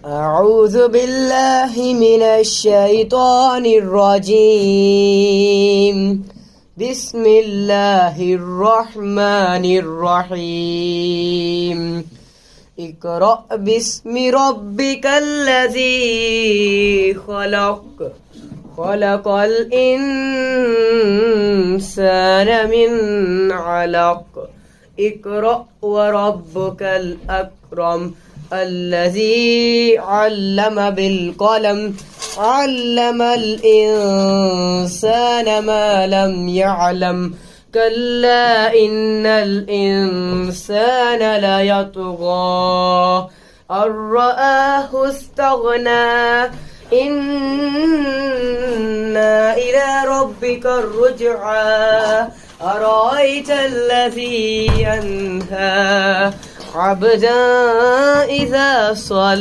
أعوذ بالله من الشيطان الرجيم. بسم الله الرحمن الرحيم. اقرأ باسم ربك الذي خلق خلق الإنسان من علق. اقرأ وربك الأكرم الذي علم بالقلم علم الإنسان ما لم يعلم. كلا إن الإنسان ليطغى أن رآه استغنى. إن إلى ربك الرجعى. أرأيت الذي ينهى عبدا إذا صلى